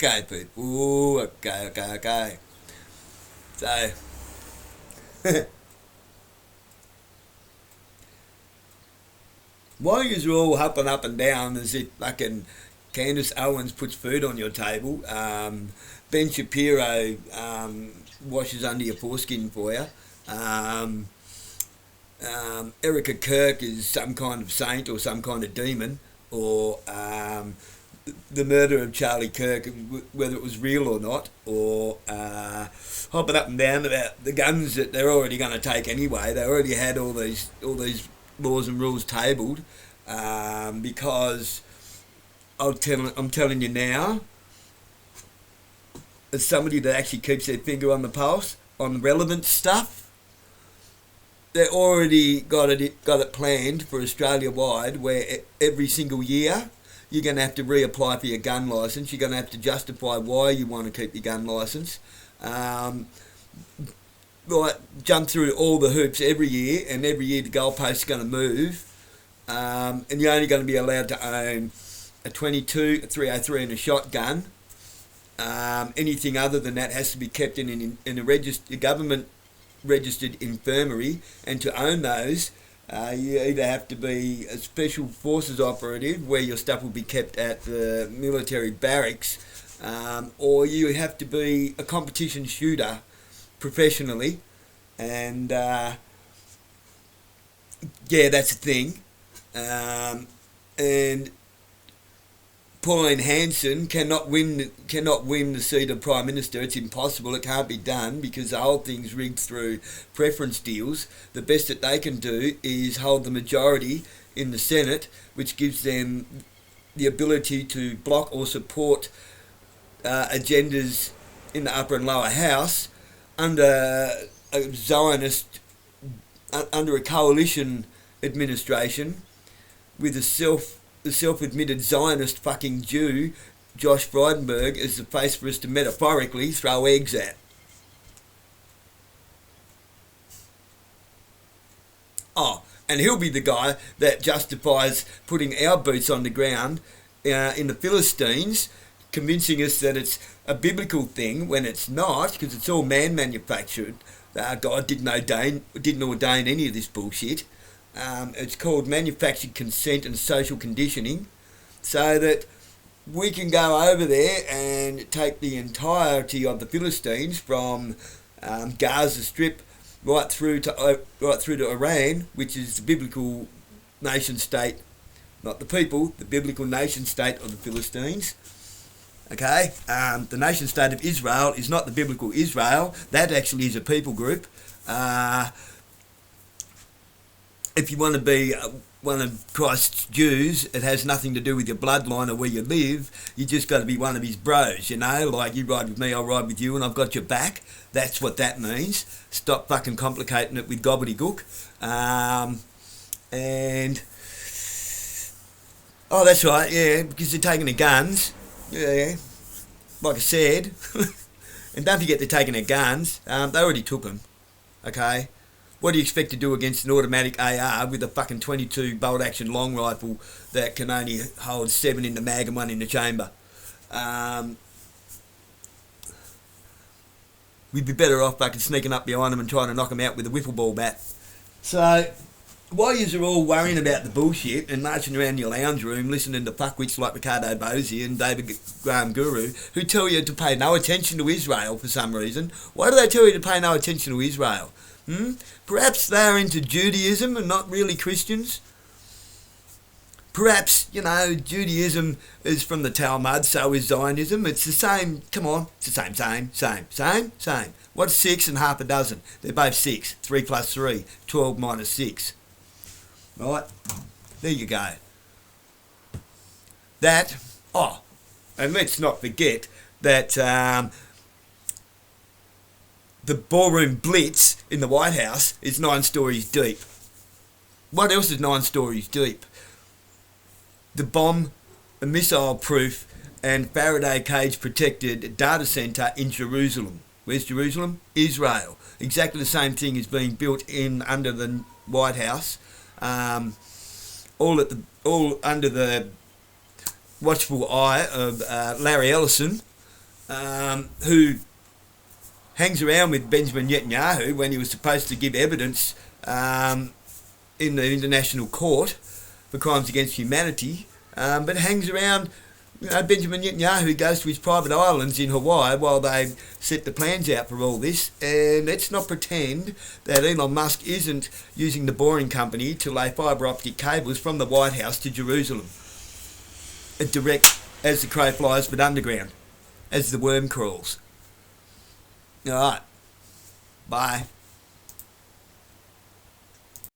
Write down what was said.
Okay, people. Okay. So, while you're all hopping up and down as if fucking Candace Owens puts food on your table, Ben Shapiro washes under your foreskin for you. Um, Erica Kirk is some kind of saint or some kind of demon, or the murder of Charlie Kirk, whether it was real or not, or hopping up and down about the guns that they're already going to take anyway. They already had all these laws and rules tabled, because I'm telling you now, as somebody that actually keeps their finger on the pulse on relevant stuff, they already got it planned for Australia wide, where every single year you're going to have to reapply for your gun licence. You're going to have to justify why you want to keep your gun licence. Jump through all the hoops every year, and every year the goalposts are going to move, and you're only going to be allowed to own a 22, a 303 and a shotgun. Anything other than that has to be kept in a government registered infirmary, and to own those, you either have to be a special forces operative where your stuff will be kept at the military barracks, or you have to be a competition shooter professionally, and that's a thing. And Pauline Hanson cannot win the seat of Prime Minister. It's impossible. It can't be done because the whole thing's rigged through preference deals. The best that they can do is hold the majority in the Senate, which gives them the ability to block or support agendas in the upper and lower house under a Zionist, under a coalition administration with the self-admitted Zionist fucking Jew, Josh Frydenberg, as the face for us to metaphorically throw eggs at. Oh, and he'll be the guy that justifies putting our boots on the ground in the Philistines, convincing us that it's a biblical thing when it's not, because it's all man-manufactured. God didn't ordain any of this bullshit. It's called manufactured consent and social conditioning, so that we can go over there and take the entirety of the Philistines from Gaza Strip right through to Iran, which is the biblical nation state, not the people, the biblical nation state of the Philistines. Okay, the nation state of Israel is not the biblical Israel. That actually is a people group. If you want to be one of Christ's Jews, it has nothing to do with your bloodline or where you live. You just got to be one of his bros, like you ride with me, I'll ride with you, and I've got your back. That's what that means. Stop fucking complicating it with gobbledygook. Oh, that's right, yeah, because they're taking the guns. Yeah, like I said. And don't forget they're taking their guns. They already took them, okay? What do you expect to do against an automatic AR with a fucking 22 bolt action long rifle that can only hold 7 in the mag and 1 in the chamber? We'd be better off fucking sneaking up behind them and trying to knock them out with a wiffle ball bat. So, while you're all worrying about the bullshit and marching around your lounge room listening to fuckwits like Ricardo Bosie and David Graham Guru, who tell you to pay no attention to Israel for some reason, why do they tell you to pay no attention to Israel? Perhaps they're into Judaism and not really Christians. Perhaps, Judaism is from the Talmud, so is Zionism. It's the same, come on, it's the same. What's 6 and half a dozen? They're both 6. 3 plus 3, 12 minus 6. Right? There you go. And let's not forget that the ballroom blitz in the White House is 9 stories deep. What else is 9 stories deep? The bomb, a missile-proof and Faraday cage-protected data centre in Jerusalem. Where's Jerusalem? Israel. Exactly the same thing is being built in under the White House, all under the watchful eye of Larry Ellison, who hangs around with Benjamin Netanyahu when he was supposed to give evidence in the International Court for crimes against humanity, but hangs around. Benjamin Netanyahu goes to his private islands in Hawaii while they set the plans out for all this, and let's not pretend that Elon Musk isn't using the Boring Company to lay fibre optic cables from the White House to Jerusalem. Direct as the crow flies, but underground, as the worm crawls. Alright, bye.